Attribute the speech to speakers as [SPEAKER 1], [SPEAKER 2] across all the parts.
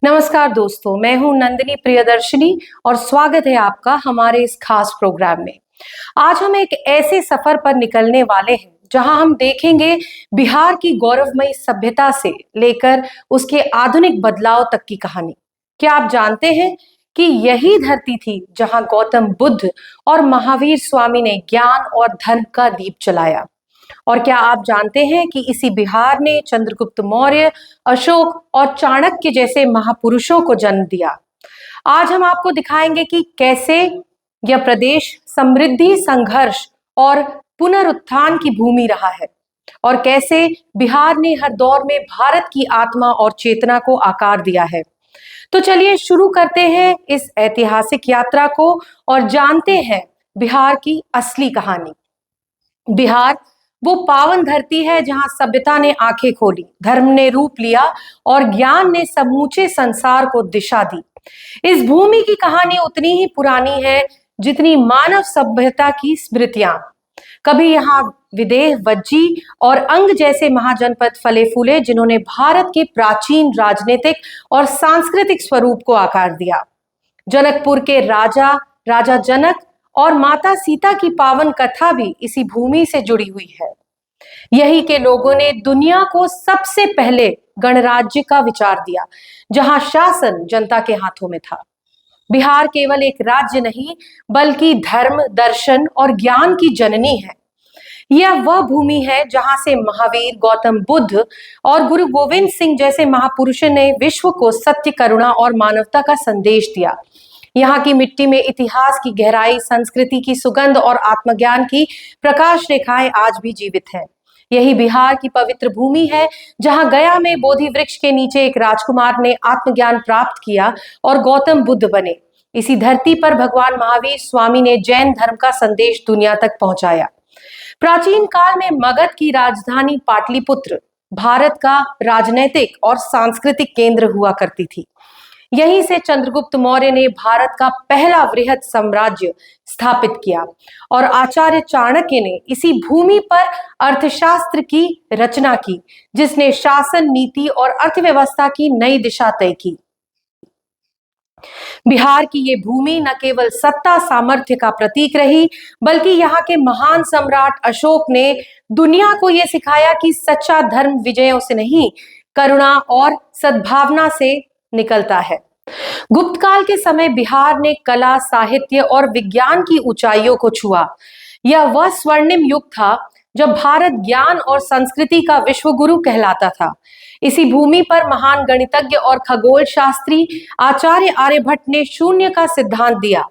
[SPEAKER 1] नमस्कार दोस्तों, मैं हूं नंदिनी प्रियदर्शनी और स्वागत है आपका हमारे इस खास प्रोग्राम में। आज हम एक ऐसे सफर पर निकलने वाले हैं जहां हम देखेंगे बिहार की गौरवमयी सभ्यता से लेकर उसके आधुनिक बदलाव तक की कहानी। क्या आप जानते हैं कि यही धरती थी जहां गौतम बुद्ध और महावीर स्वामी ने ज्ञान और धर्म का दीप जलाया? और क्या आप जानते हैं कि इसी बिहार ने चंद्रगुप्त मौर्य, अशोक और चाणक्य जैसे महापुरुषों को जन्म दिया? आज हम आपको दिखाएंगे कि कैसे यह प्रदेश समृद्धि, संघर्ष और पुनरुत्थान की भूमि रहा है और कैसे बिहार ने हर दौर में भारत की आत्मा और चेतना को आकार दिया है। तो चलिए शुरू करते हैं इस ऐतिहासिक यात्रा को और जानते हैं बिहार की असली कहानी। बिहार वो पावन धरती है जहां सभ्यता ने आंखें खोली, धर्म ने रूप लिया और ज्ञान ने समूचे संसार को दिशा दी। इस भूमि की कहानी उतनी ही पुरानी है जितनी मानव सभ्यता की स्मृतियां। कभी यहाँ विदेह, वज्जी और अंग जैसे महाजनपद फले फूले जिन्होंने भारत के प्राचीन राजनीतिक और सांस्कृतिक स्वरूप को आकार दिया। जनकपुर के राजा, राजा जनक और माता सीता की पावन कथा भी इसी भूमि से जुड़ी हुई है। यही के लोगों ने दुनिया को सबसे पहले गणराज्य का विचार दिया, जहां शासन जनता के हाथों में था। बिहार केवल एक राज्य नहीं, बल्कि धर्म, दर्शन और ज्ञान की जननी है। यह वह भूमि है जहां से महावीर, गौतम बुद्ध और गुरु गोविंद सिंह जैसे महापुरुषों ने विश्व को सत्य, करुणा और मानवता का संदेश दिया। यहाँ की मिट्टी में इतिहास की गहराई, संस्कृति की सुगंध और आत्मज्ञान की प्रकाश रेखाएं आज भी जीवित है। यही बिहार की पवित्र भूमि है जहां गया में बोधि वृक्ष के नीचे एक राजकुमार ने आत्मज्ञान प्राप्त किया और गौतम बुद्ध बने। इसी धरती पर भगवान महावीर स्वामी ने जैन धर्म का संदेश दुनिया तक पहुंचाया। प्राचीन काल में मगध की राजधानी पाटलिपुत्र भारत का राजनैतिक और सांस्कृतिक केंद्र हुआ करती थी। यहीं से चंद्रगुप्त मौर्य ने भारत का पहला वृहद साम्राज्य स्थापित किया और आचार्य चाणक्य ने इसी भूमि पर अर्थशास्त्र की रचना की, जिसने शासन, नीति और अर्थव्यवस्था की नई दिशा तय की। बिहार की ये भूमि न केवल सत्ता, सामर्थ्य का प्रतीक रही, बल्कि यहाँ के महान सम्राट अशोक ने दुनिया को यह सिखाया कि सच्चा धर्म विजयों से नहीं, करुणा और सद्भावना से निकलता है। गुप्त काल के समय बिहार ने कला, साहित्य और विज्ञान की ऊंचाइयों को छुआ। यह वह स्वर्णिम युग था जब भारत ज्ञान और संस्कृति का विश्व गुरु कहलाता था। इसी भूमि पर महान गणितज्ञ और खगोल शास्त्री आचार्य आर्यभट्ट ने शून्य का सिद्धांत दिया,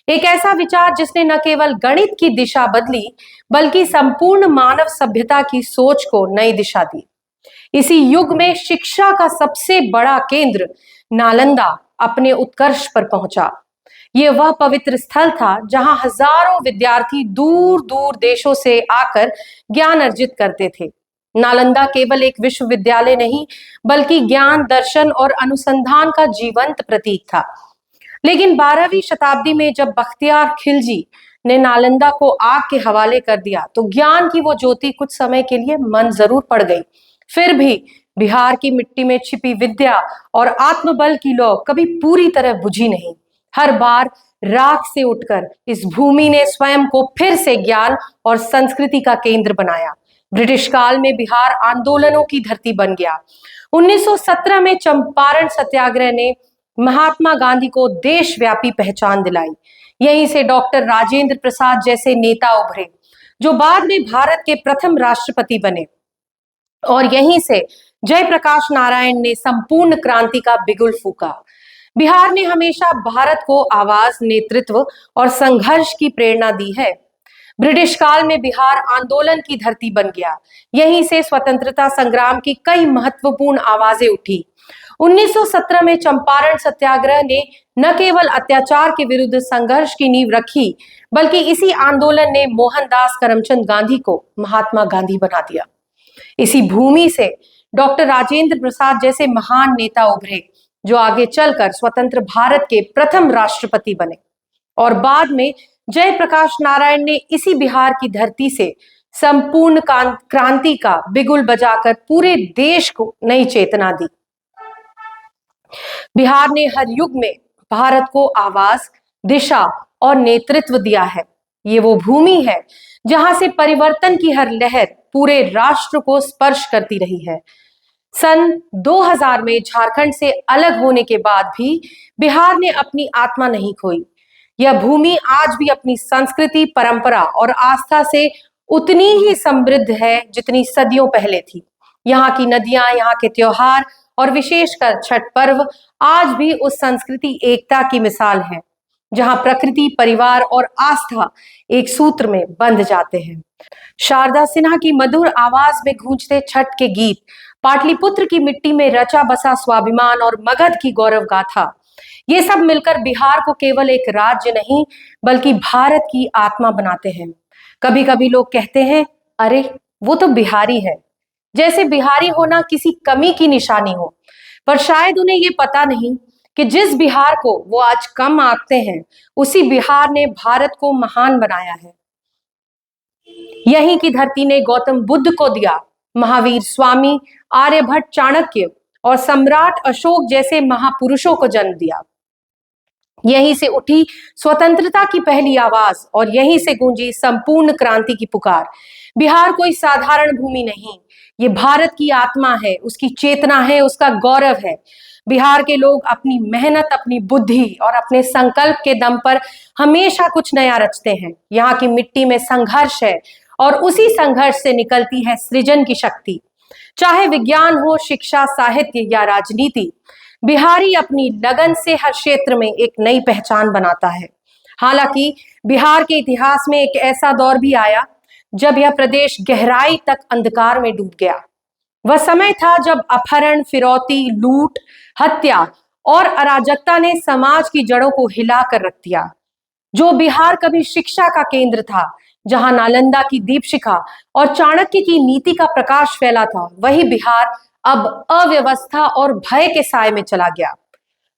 [SPEAKER 1] एक ऐसा विचार जिसने न केवल गणित की दिशा बदली, बल्कि संपूर्ण मानव सभ्यता की सोच को नई दिशा दी। इसी युग में शिक्षा का सबसे बड़ा केंद्र नालंदा अपने उत्कर्ष पर पहुंचा। यह वह पवित्र स्थल था जहां हजारों विद्यार्थी दूर दूर देशों से आकर ज्ञान अर्जित करते थे। नालंदा केवल एक विश्वविद्यालय नहीं, बल्कि ज्ञान, दर्शन और अनुसंधान का जीवंत प्रतीक था। लेकिन 12वीं शताब्दी में जब बख्तियार खिलजी ने नालंदा को आग के हवाले कर दिया, तो ज्ञान की वो ज्योति कुछ समय के लिए मंद जरूर पड़ गई। फिर भी बिहार की मिट्टी में छिपी विद्या और आत्मबल की लौ कभी पूरी तरह बुझी नहीं। हर बार राख से उठकर इस भूमि ने स्वयं को फिर से ज्ञान और संस्कृति का केंद्र बनाया। ब्रिटिश काल में बिहार आंदोलनों की धरती बन गया। 1917 में चंपारण सत्याग्रह ने महात्मा गांधी को देशव्यापी पहचान दिलाई। यहीं से डॉक्टर राजेंद्र प्रसाद जैसे नेता उभरे, जो बाद में भारत के प्रथम राष्ट्रपति बने। और यहीं से जयप्रकाश नारायण ने संपूर्ण क्रांति का बिगुल फूका। बिहार ने हमेशा भारत को आवाज, नेतृत्व और संघर्ष की प्रेरणा दी है। ब्रिटिश काल में बिहार आंदोलन की धरती बन गया। यहीं से स्वतंत्रता संग्राम की कई महत्वपूर्ण आवाजें उठी। 1917 में चंपारण सत्याग्रह ने न केवल अत्याचार के विरुद्ध संघर्ष की नींव रखी, बल्कि इसी आंदोलन ने मोहनदास करमचंद गांधी को महात्मा गांधी बना दिया। इसी भूमि से डॉक्टर राजेंद्र प्रसाद जैसे महान नेता उभरे, जो आगे चलकर स्वतंत्र भारत के प्रथम राष्ट्रपति बने। और बाद में जयप्रकाश नारायण ने इसी बिहार की धरती से संपूर्ण क्रांति का बिगुल बजाकर पूरे देश को नई चेतना दी। बिहार ने हर युग में भारत को आवाज, दिशा और नेतृत्व दिया है। ये वो भूमि है जहां से परिवर्तन की हर लहर पूरे राष्ट्र को स्पर्श करती रही है। सन 2000 में झारखंड से अलग होने के बाद भी बिहार ने अपनी आत्मा नहीं खोई। यह भूमि आज भी अपनी संस्कृति, परंपरा और आस्था से उतनी ही समृद्ध है जितनी सदियों पहले थी। यहाँ की नदियां, यहाँ के त्योहार और विशेषकर छठ पर्व आज भी उस संस्कृति एकता की मिसाल है, जहां प्रकृति, परिवार और आस्था एक सूत्र में बंध जाते हैं। शारदा सिन्हा की मधुर आवाज में गूंजते छठ के गीत, पाटलिपुत्र की मिट्टी में रचा बसा स्वाभिमान और मगध की गौरव गाथा, ये सब मिलकर बिहार को केवल एक राज्य नहीं बल्कि भारत की आत्मा बनाते हैं। कभी कभी लोग कहते हैं, अरे वो तो बिहारी है, जैसे बिहारी होना किसी कमी की निशानी हो। पर शायद उन्हें ये पता नहीं कि जिस बिहार को वो आज कम आंकते हैं, उसी बिहार ने भारत को महान बनाया है। यहीं की धरती ने गौतम बुद्ध को दिया, महावीर, स्वामी आर्यभट्ट, चाणक्य और सम्राट अशोक जैसे महापुरुषों को जन्म दिया। यहीं से उठी स्वतंत्रता की पहली आवाज और यहीं से गूंजी संपूर्ण क्रांति की पुकार। बिहार कोई साधारण भूमि नहीं, ये भारत की आत्मा है, उसकी चेतना है, उसका गौरव है। बिहार के लोग अपनी मेहनत, अपनी बुद्धि और अपने संकल्प के दम पर हमेशा कुछ नया रचते हैं। यहाँ की मिट्टी में संघर्ष है और उसी संघर्ष से निकलती है सृजन की शक्ति। चाहे विज्ञान हो, शिक्षा, साहित्य या राजनीति, बिहारी अपनी लगन से हर क्षेत्र में एक नई पहचान बनाता है। हालांकि बिहार के इतिहास में एक ऐसा दौर भी आया जब यह प्रदेश गहराई तक अंधकार में डूब गया। वह समय था जब अपहरण, फिरौती, लूट, हत्या और अराजकता ने समाज की जड़ों को हिला कर रख दिया। जो बिहार कभी शिक्षा का केंद्र था, जहां नालंदा की दीपशिखा और चाणक्य की नीति का प्रकाश फैला था, वही बिहार अब अव्यवस्था और भय के साए में चला गया।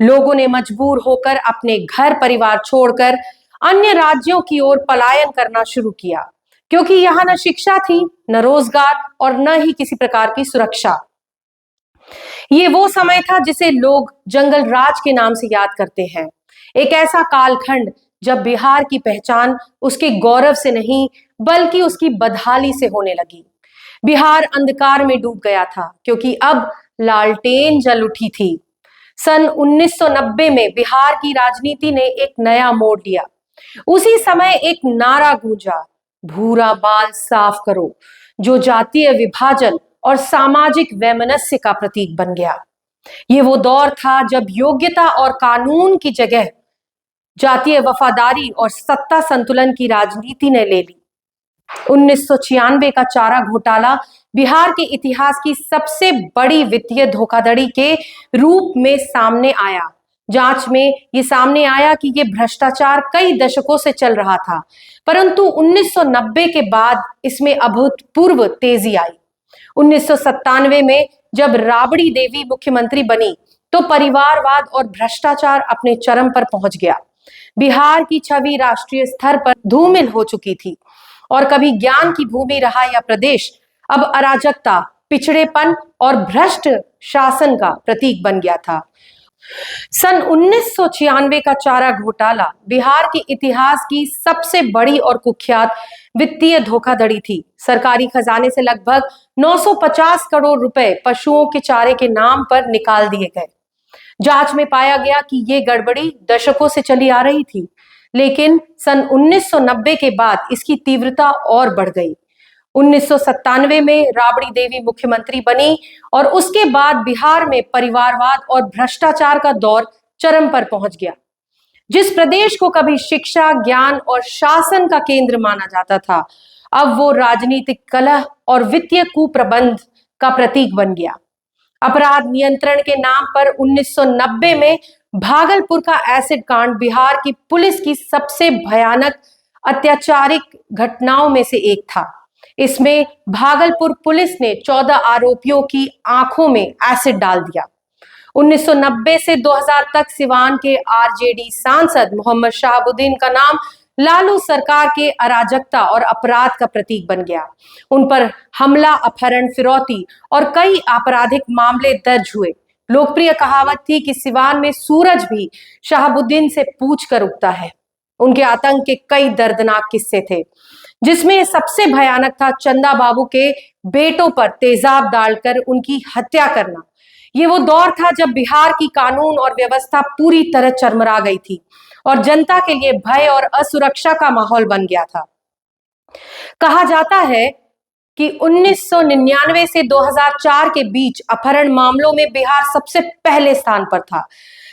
[SPEAKER 1] लोगों ने मजबूर होकर अपने घर परिवार छोड़कर अन्य राज्यों की ओर पलायन करना शुरू किया, क्योंकि यहाँ न शिक्षा थी, न रोजगार और न ही किसी प्रकार की सुरक्षा। ये वो समय था जिसे लोग जंगल राज के नाम से याद करते हैं। एक ऐसा कालखंड जब बिहार की पहचान उसके गौरव से नहीं बल्कि उसकी बदहाली से होने लगी। बिहार अंधकार में डूब गया था क्योंकि अब लालटेन जल उठी थी। सन 1990 में बिहार की राजनीति ने एक नया मोड़ लिया। उसी समय एक नारा गूंजा, भूरा बाल साफ करो, जो जातीय विभाजन और सामाजिक वैमनस्य का प्रतीक बन गया। ये वो दौर था जब योग्यता और कानून की जगह जातीय वफादारी और सत्ता संतुलन की राजनीति ने ले ली। 1996 का चारा घोटाला बिहार के इतिहास की सबसे बड़ी वित्तीय धोखाधड़ी के रूप में सामने आया। जांच में ये सामने आया कि ये भ्रष्टाचार कई दशकों से चल रहा था, परंतु 1990 के बाद इसमें अभूतपूर्व तेजी आई। 1997 में जब राबड़ी देवी मुख्यमंत्री बनी तो परिवारवाद और भ्रष्टाचार अपने चरम पर पहुंच गया। बिहार की छवि राष्ट्रीय स्तर पर धूमिल हो चुकी थी और कभी ज्ञान की भूमि रहा यह प्रदेश अब अराजकता, पिछड़ेपन और भ्रष्ट शासन का प्रतीक बन गया था। सन 1996 का चारा घोटाला बिहार के इतिहास की सबसे बड़ी और कुख्यात वित्तीय धोखाधड़ी थी। सरकारी खजाने से लगभग 950 करोड़ रुपए पशुओं के चारे के नाम पर निकाल दिए गए। जांच में पाया गया कि ये गड़बड़ी दशकों से चली आ रही थी, लेकिन सन 1990 के बाद इसकी तीव्रता और बढ़ गई। 1997 में राबड़ी देवी मुख्यमंत्री बनी और उसके बाद बिहार में परिवारवाद और भ्रष्टाचार का दौर चरम पर पहुंच गया। जिस प्रदेश को कभी शिक्षा, ज्ञान और शासन का केंद्र माना जाता था, अब वो राजनीतिक कलह और वित्तीय कुप्रबंध का प्रतीक बन गया। अपराध नियंत्रण के नाम पर 1990 में भागलपुर का एसिड कांड बिहार की पुलिस की सबसे भयानक अत्याचारिक घटनाओं में से एक था। इसमें भागलपुर पुलिस ने 14 आरोपियों की आंखों में एसिड डाल दिया। 1990 से 2000 तक सिवान के आरजेडी सांसद मोहम्मद शहाबुद्दीन का नाम लालू सरकार के अराजकता और अपराध का प्रतीक बन गया। उन पर हमला, अपहरण, फिरौती और कई आपराधिक मामले दर्ज हुए। लोकप्रिय कहावत थी कि सिवान में सूरज भी शहाबुद्दीन से पूछ कर उगता है। उनके आतंक के कई दर्दनाक किस्से थे, जिसमें सबसे भयानक था चंदा बाबू के बेटों पर तेजाब डालकर उनकी हत्या करना। ये वो दौर था जब बिहार की कानून और व्यवस्था पूरी तरह चरमरा गई थी और जनता के लिए भय और असुरक्षा का माहौल बन गया था। कहा जाता है कि 1999 से 2004 के बीच अपहरण मामलों में बिहार सबसे पहले स्थान पर था।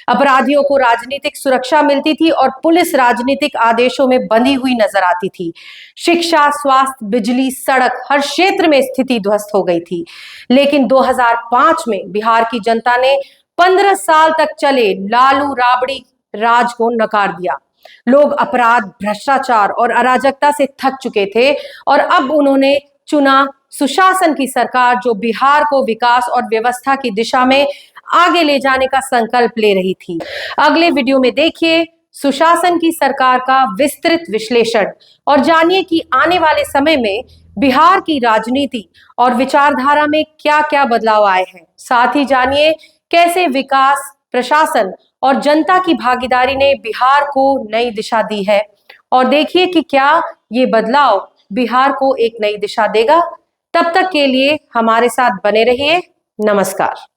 [SPEAKER 1] अपराधियों को राजनीतिक सुरक्षा मिलती थी और पुलिस राजनीतिक आदेशों में बंधी हुई नजर आती थी। शिक्षा, स्वास्थ्य, बिजली, सड़क, हर क्षेत्र में स्थिति ध्वस्त हो गई थी। लेकिन 2005 में बिहार की जनता ने 15 साल तक चले लालू राबड़ी राज को नकार दिया। लोग अपराध, भ्रष्टाचार और अराजकता से थक चुके थे और अब उन्होंने चुना सुशासन की सरकार, जो बिहार को विकास और व्यवस्था की दिशा में आगे ले जाने का संकल्प ले रही थी। अगले वीडियो में देखिए सुशासन की सरकार का विस्तृत विश्लेषण और जानिए कि आने वाले समय में बिहार की राजनीति और विचारधारा में क्या-क्या बदलाव आए हैं। साथ ही जानिए कैसे विकास, प्रशासन और जनता की भागीदारी ने बिहार को नई दिशा दी है, और देखिए कि क्या ये बदलाव बिहार को एक नई दिशा देगा। तब तक के लिए हमारे साथ बने रहिए। नमस्कार।